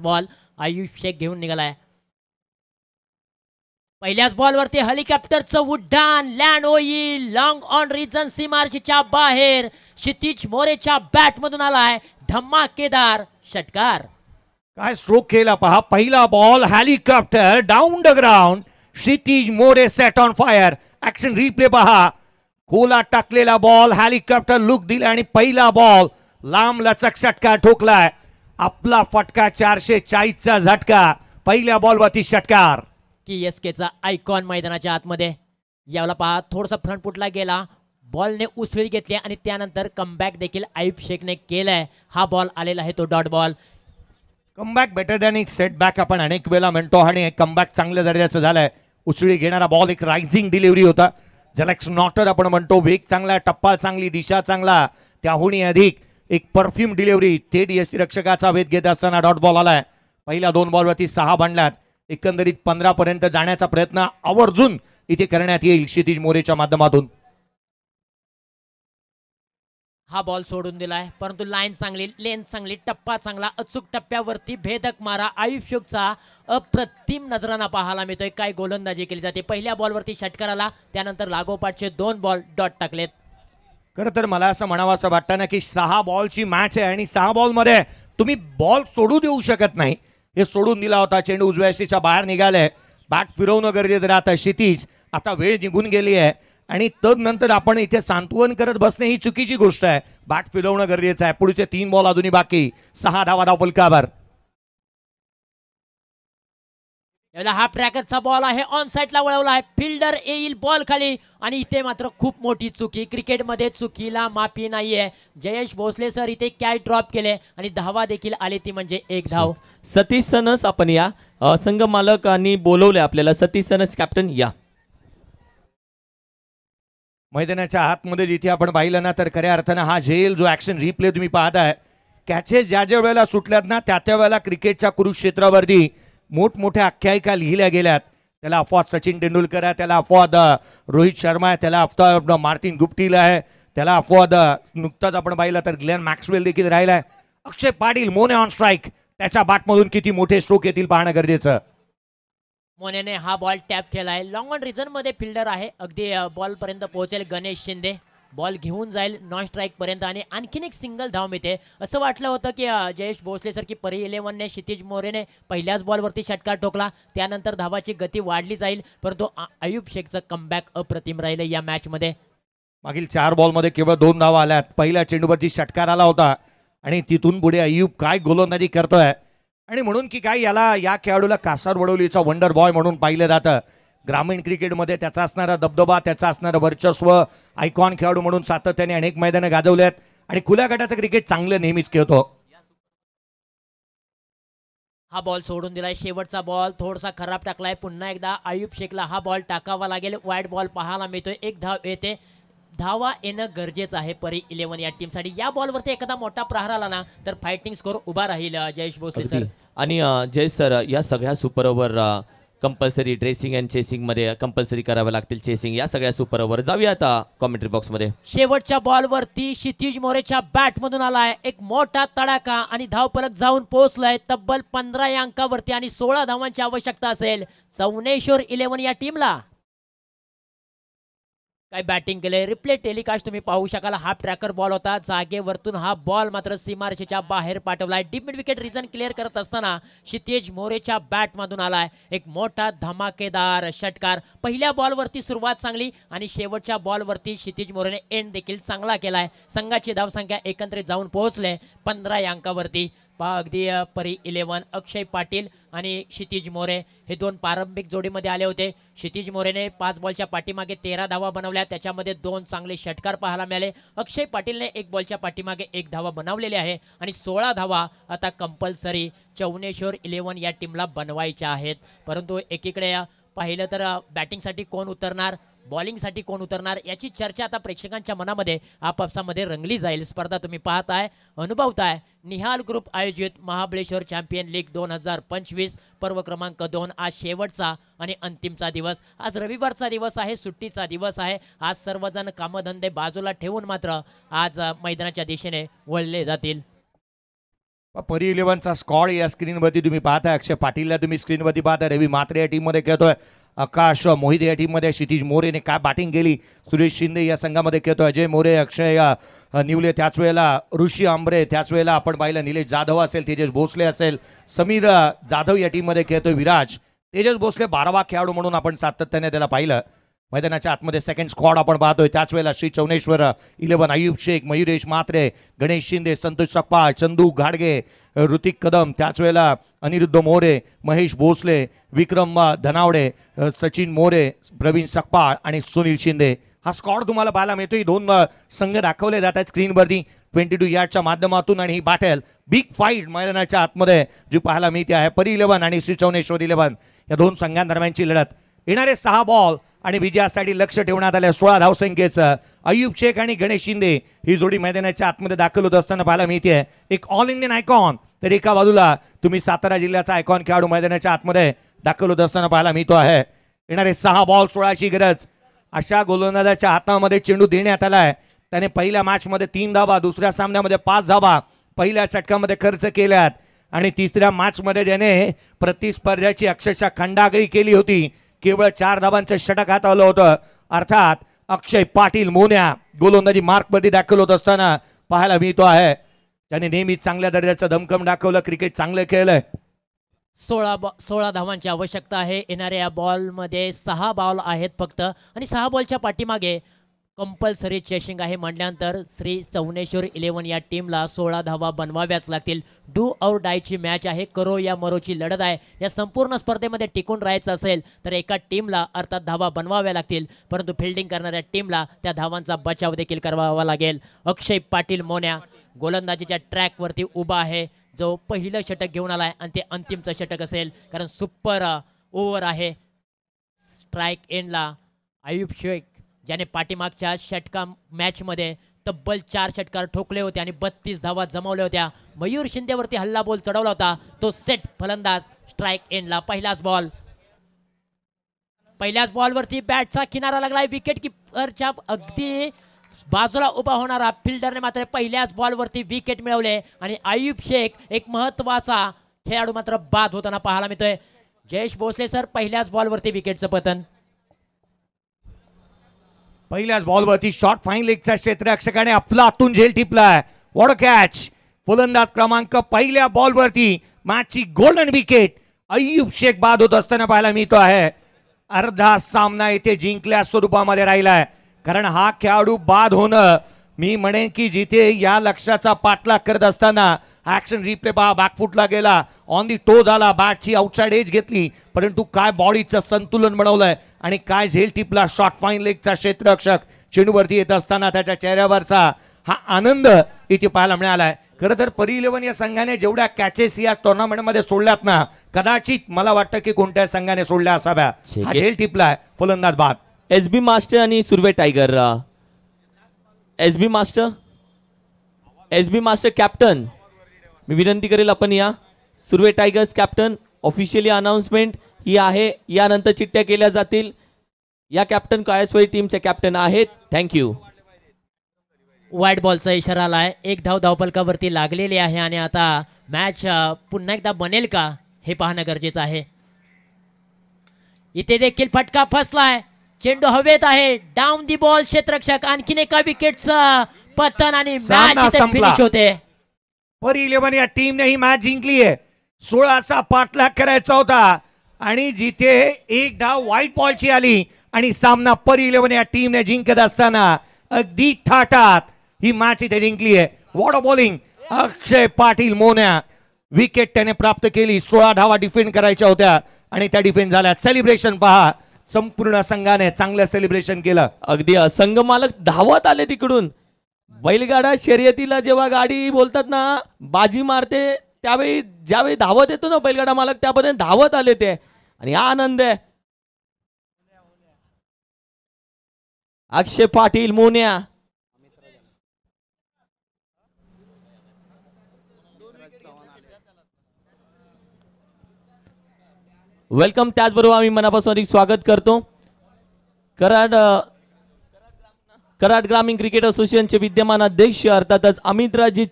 Ball Ayush Shaikh घेऊन निघालाय. पहिल्याच बॉलवरती हेलिकॉप्टरचं उड्डाण लँड होईल लॉंग ऑन रिजन सीमारेषेच्या बाहेर. क्षितिज मोरेच्या बॅटमधून आलाय धमाकेदार षटकार. काय स्ट्रोक केला पहा. पहिला ball helicopter down the ground. Kshitij More set on fire. Action replay पहा. खोला टाकलेला बॉल हेलिकॉप्टर लुक दिला आणि पहिला बॉल लांब लचक षटकार ठोकलाय. आपला फटका 440 चा झटका. पहिल्या बॉलवरती षटकार. KSKचा आयकॉन मैदानाच्या आतमध्ये. यावला पहा थोडसा फ्रंट फुटला गेला. बॉलने उसळी घेतली आणि त्यानंतर कमबॅक देखील आयुष शेखने केलाय. हा बॉल आलेला आहे तो dot ball. Comeback better than एक सेट बॅक आपण अनेक वेळा म्हणतो आणि कमबॅक चांगल्या दर्जाचं झालंय. उसळी घेणारा बॉल एक रायझिंग डिलिव्हरी होता ज्याला एक स्नॉटर आपण म्हणतो. वेग चांगला, टप्पा चांगली, दिशा चांगला, त्याहूनही अधिक एक परफ्यूम डिलिव्हरी. थेट यष्टीरक्षकाचा वेध घेत असताना डॉट बॉल आलाय. पहिल्या 2 बॉलवरती 6 बांधल्यात. एकंदरीत 15 पर्यंत जाण्याचा प्रयत्न आवर्जून इथे करण्यात येईल क्षितिज मोरेच्या माध्यमातून. हा बॉल सोडून दिलाय परंतु लाईन चांगली, लेंथ चांगली, टप्पा चांगला, अचूक टप्प्यावरती भेदक मारा आयुष शेखचा अप्रतिम नजराना पाहायला मिळतोय. काय गोलंदाजी केली जाते. पहिल्या बॉलवरती षटकार आला त्यानंतर लागोपाठचे 2 बॉल डॉट टाकलेत. खरं तर मला असं म्हणावं असं वाटतं ना की 6 बॉलची मॅच आहे आणि 6 बॉलमध्ये तुम्ही बॉल सोडू देऊ शकत नाही. हे सोडून दिला होता. चेंडू उजव्या यष्टीच्या बाहेर निघालाय. बॅट फिरवणं गरजेचं राहतं. क्षितिज आता वेळ निघून गेली आहे आणि तदनंतर आपण इथे सांत्वन करत बसणे ही चुकीची गोष्ट आहे. बॅट फिरवणं गरजेचं आहे. पुढचे 3 बॉल अजूनही बाकी. 6 धावा धाव फलकावर. याला हा ट्रॅकरचा बॉल आहे. ऑन साइडला वळवला आहे. फिल्डर येईल बॉल खाली आणि इथे मात्र खूप मोठी चुकी. क्रिकेटमध्ये चुकीला माफी नाहीये. जयेश भोसले सर इथे कॅच ड्रॉप केले आणि धावा देखील आली ती म्हणजे 1 धाव. सतीश सनस आपण या संघ मालकांनी बोलवले आपल्याला. सतीश सनस कॅप्टन या. मैदानाच्या आतमध्ये जिथे आपण पाहिलं ना तर खऱ्या अर्थानं हा झेल जो ऍक्शन रिप्ले तुम्ही पाहताय. कॅचेस ज्या ज्या वेळेला सुटल्यात ना त्या वेळेला क्रिकेटच्या कुरुक्षेत्रावरती मोठमोठ्या आख्यायिका लिहिल्या गेल्यात. त्याला अपवाद सचिन तेंडुलकर आहे, त्याला अपवाद रोहित शर्मा आहे, त्याला अपवाद मार्टिन गुप्टिल आहे, त्याला अपवाद नुकताच आपण पाहिलं तर ग्लेन मॅक्सवेल देखील राहिलाय. अक्षय पाटील मोने ऑन स्ट्राईक. त्याच्या बॅटमधून किती मोठे स्ट्रोक येतील पाहणं गरजेचं. मोनेने हा बॉल टॅप केलाय. लॉंग ऑन रिजन मध्ये फिल्डर आहे. अगदी बॉल पर्यंत पोहोचेल गणेश शिंदे. बॉल घेऊन जाईल नॉन स्ट्राईक पर्यंत आणि आणखीन एक सिंगल धाव मिळते. असं वाटलं होतं की जयेश भोसले सर की परी 11ने क्षितिज मोरेने पहिल्याच बॉलवरती षटकार ठोकला त्यानंतर धावाची गती वाढली जाईल परंतु आयुष शेखचं कमबॅक अप्रतिम राहिलं या मॅच मध्ये. मागील 4 बॉलमध्ये केवळ 2 धावा आल्यात. पहिल्या चेंडूवरती षटकार आला होता आणि तिथून पुढे अय्यूब काय गोलंदाजी करतोय आणि म्हणून की काय याला या खेळाडूला कासारवडवलीचा वंडर बॉय म्हणून पाहिलं जातं. ग्रामीण क्रिकेटमध्ये त्याचा असणारा दबदबा, त्याचा असणारं वर्चस्व, आयकॉन खेळाडू म्हणून सातत्याने अनेक मैदानं गाजवले आहेत आणि खुल्या गटाचं क्रिकेट चांगलं नेहमीच खेळतो. हा बॉल सोडून दिलाय. शेवटचा बॉल थोडासा खराब टाकलाय. पुन्हा एकदा आयुष शेखला हा बॉल टाकावा लागेल. वाईड बॉल पाहायला मिळतोय. 1 धाव येते. धावा येणं गरजेचं आहे परी 11 या टीमसाठी. या बॉलवरती एखादा मोठा प्रहार आला ना तर फायटिंग स्कोर उभा राहील जयेश भोसले सर. आणि जयेश सर या सगळ्या super over compulsory dressing and chasing मध्ये कंपल्सरी करावे लागतील. चेसिंग या सगळ्या सुपर ओव्हर जाऊया आता कॉमेंट्री बॉक्स मध्ये. शेवटच्या बॉलवरती क्षितिज मोरेच्या बॅटमधून आलाय एक मोठा तडाखा आणि धावफलक जाऊन पोहोचलाय तब्बल 15 या अंकावरती आणि 16 धावांची आवश्यकता असेल चौनेश्वर 11 या टीमला. काय बॅटिंग केले. रिप्ले टेलिकास्ट तुम्ही पाहू शकाल. हाफ ट्रॅकर बॉल होता. जागेवरतून हा बॉल मात्र सीमारेषेच्या बाहेर पाठवलाय. Deep mid wicket region clear करत असताना क्षितिज मोरेच्या बॅटमधून आलाय एक मोठा धमाकेदार षटकार. पहिल्या बॉलवरती सुरुवात चांगली आणि शेवटच्या बॉलवरती क्षितिज मोरेने एंड देखील चांगला केलाय. संघाची धावसंख्या एकत्रित जाऊन पोहोचले 15 या अंकावरती. पहा अगदी परी 11 अक्षय पाटील आणि क्षितिज मोरे हे 2 प्रारंभिक जोडीमध्ये आले होते. क्षितिज मोरेने 5 बॉलच्या पाठीमागे 13 धावा बनवल्या. त्याच्यामध्ये 2 चांगले षटकार पाहायला मिळाले. अक्षय पाटीलने 1 बॉलच्या पाठीमागे 1 धावा बनवलेली आहे आणि 16 धावा आता कंपल्सरी चौनेश्वर 11 या टीमला बनवायच्या आहेत. परंतु एकीकडे पाहिलं तर बॅटिंगसाठी कोण उतरणार, बॉलिंगसाठी कोण उतरणार याची चर्चा आता प्रेक्षकांच्या मनामध्ये आपापसामध्ये रंगली जाईल. स्पर्धा तुम्ही पाहताय, अनुभवताय. निहाल ग्रुप आयोजित महाबळेश्वर चॅम्पियन लीग 2025 पर्व क्रमांक 2. आज शेवटचा आणि अंतिमचा दिवस. आज रविवारचा दिवस आहे, सुट्टीचा दिवस आहे. आज सर्वजण कामधंदे बाजूला ठेवून मात्र आज मैदानाच्या दिशेने वळले जातील. परी इलेव्हनचा स्कॉड या स्क्रीनवरती तुम्ही पाहताय. अक्षय पाटीलला तुम्ही स्क्रीनवरती पाहताय. रवी म्हात्रे या टीममध्ये खेळतोय. आकाश मोहिते या टीममध्ये. क्षितिज मोरेने काय बॅटिंग केली. सुरेश शिंदे या संघामध्ये खेळतोय. अजय मोरे, अक्षय निवले, त्याच वेळेला ऋषी आंबरे, त्याच वेळेला आपण पाहिलं निलेश जाधव असेल, तेजस भोसले असेल, समीर जाधव या टीममध्ये खेळतोय. विराज, तेजस भोसले 12वा खेळाडू म्हणून आपण सातत्याने त्याला पाहिलं. मैदानाच्या आतमध्ये सेकंड स्क्वॉड आपण पाहतोय. त्याच वेळेला श्री चौनेश्वर 11, अयुब शेख, मयुरेश म्हात्रे, गणेश शिंदे, संतोष सकपाळ, चंदू घाडगे, ऋतिक कदम, त्याच वेळेला अनिरुद्ध मोरे, महेश भोसले, विक्रम धनावडे, सचिन मोरे, प्रवीण सकपाळ आणि सुनील शिंदे. हा स्कॉड तुम्हाला पाहायला मिळतो. ही दोन संघ दाखवले जात आहेत स्क्रीनवरती 22 यार्डच्या माध्यमातून. आणि ही बॅटल बिग फाईट मैदानाच्या आतमध्ये जी पाहायला मिळते आहे. परी 11 आणि श्री चौनेश्वर 11 या दोन संघांदरम्यानची लढत. येणारे 6 बॉल आणि विजयासाठी लक्ष ठेवण्यात आले 16 धावसंख्येचं. अयुब शेख आणि गणेश शिंदे ही जोडी मैदानाच्या आतमध्ये दाखल होत असताना पाहायला मिळते. एक ऑल इंडियन आयकॉन, तर एका बाजूला तुम्ही सातारा जिल्ह्याचा आयकॉन खेळाडू मैदानाच्या आतमध्ये दाखल होत असताना पाहायला मिळतो आहे. येणारे 6 बॉल 16ची गरज. अशा गोलंदाजाच्या हातामध्ये चेंडू देण्यात आलाय. त्याने पहिल्या मॅचमध्ये 3 धावा, दुसऱ्या सामन्यामध्ये 5 धावा पहिल्या षटकामध्ये खर्च केल्यात. आणि तिसऱ्या मॅचमध्ये ज्याने प्रतिस्पर्ध्याची अक्षरशः खंडागळी केली होती. केवळ 4 धावांचं षटक हातावलं होतं. अर्थात अक्षय पाटील मोन्या गोलंदाजी मार्कमध्ये दाखल होत असताना पाहायला मिळतो आहे. त्याने नेहमी चांगल्या दर्जाचं दमखम दाखवलं. क्रिकेट चांगलं खेळलंय. 16 धावांची आवश्यकता आहे. येणाऱ्या बॉलमध्ये 6 बॉल आहेत फक्त. आणि 6 बॉलच्या पाठीमागे कंपल्सरी चेसिंग आहे म्हटल्यानंतर श्री चौनेश्वर 11 या टीमला 16 धावा बनवाव्याच लागतील. डू और डायची मॅच आहे. करो या मरोची लढत आहे. या संपूर्ण स्पर्धेमध्ये टिकून राहायचं असेल तर एका टीमला अर्थात धावा बनवाव्या लागतील. परंतु फिल्डिंग करणाऱ्या टीमला त्या धावांचा बचाव देखील करावा लागेल. अक्षय पाटील मोन्या गोलंदाजीच्या ट्रॅकवरती उभा आहे. जो पहिलं षटक घेऊन आलाय आणि ते अंतिमचं षटक असेल कारण सुपर ओव्हर आहे. स्ट्राईक एंडला अयुब शेख ज्याने पाठीमागच्या षटका मॅचमध्ये तब्बल 4 षटकार ठोकले होते आणि 32 धावा जमवल्या होत्या. मयूर शिंदेवरती हल्ला बॉल चढवला होता. तो सेट फलंदाज स्ट्राईक एंडला. पहिल्याच बॉलवरती बॅटचा किनारा लागलाय. विकेट किपरच्या अगदी बाजूला उभा होणारा फिल्डरने मात्र पहिल्याच बॉलवरती विकेट मिळवले. आणि अयुब शेख एक महत्वाचा खेळाडू मात्र बाद होताना पाहायला मिळतोय. जयेश भोसले सर, पहिल्याच बॉलवरती विकेटचं पतन. पहिल्याच बॉलवरती शॉर्ट फाईन लेगच्या क्षेत्ररक्षकाने आपला आतून झेल टिपलाय. What a catch. फलंदाज क्रमांक पहिल्या बॉलवरती मॅचची गोल्डन विकेट. अयुब शेख बाद होत असताना पाहायला मिळतो आहे. अर्धा सामना इथे जिंकल्या स्वरूपामध्ये राहिलाय. कारण हा खेळाडू बाद होणं, मी म्हणेन की जिथे या लक्ष्याचा पाठलाग करत असताना ऍक्शन रिप्ले पहा, बॅकफुटला गेला, ऑन दी टो झाला, बॅटची आउटसाइड एज घेतली, परंतु काय बॉडीचं संतुलन बनवलंय आणि काय झेल टिपला. शॉर्ट फाईन लेगचा क्षेत्ररक्षक चेंडूवरती येत असताना त्याच्या चेहऱ्यावरचा हा आनंद इथे पाहायला मिळालाय. खरं तर परी 11 या संघाने जेवढ्या कॅचेस या टुर्नामेंटमध्ये सोडल्यात ना, कदाचित मला वाटतं की कोणत्या संघाने सोडल्या असाव्या. हा झेल टिपलाय, फलंदाज बाद. SB मास्टर आणि Surve tiger. SB master captain, मी विनंती करेल आपण या. Surve tigers captain, officially announcement ही आहे. यानंतर चिठ्ठ्या केल्या जातील. या कॅप्टन कायस्वाई टीमचे कॅप्टन आहेत. थँक्यू. वाईट बॉलचा इशारा आलाय. 1 धाव धावफलकावरती लागलेली आहे आणि आता मॅच पुन्हा एकदा बनेल का हे पाहणं गरजेचं आहे. इथे देखील फटका फसलाय. चेंडू हवेत आहे. डाऊन दी बॉल क्षेत्ररक्षक. आणखीन एका विकेटचं पतन आणि मॅच फिनिश होते. परी 11 या टीमने ही मॅच जिंकली आहे. 16चा पाठलाग करायचा होता आणि जिथे 1 धाव व्हाईट बॉलची आली आणि सामना परी 11 या टीमने जिंकत असताना अगदी थाटात ही मॅच इथे जिंकली आहे. What a bowling. Akshay Patil Monya wicket त्याने प्राप्त केली. 16 धावा डिफेंड करायच्या होत्या आणि त्या डिफेंड झाल्या. सेलिब्रेशन पहा, संपूर्ण संघाने चांगलं सेलिब्रेशन केलं. अगदी संघ मालक धावत आले तिकडून. बैलगाडा शर्यतीला जेव्हा गाडी बोलतात ना बाजी मारते, त्यावेळी ज्यावेळी धावत येतो ना बैलगाडा मालक, त्यापर्यंत धावत आले ते आणि हा आनंद आहे. अक्षय पाटील मोन्या वेलकम. त्याचबरोबर आम्ही मनापासून अधिक स्वागत करतो कराड ग्रामीण क्रिकेट असोसिएशनचे विद्यमान अध्यक्ष अर्थातच अमितराजी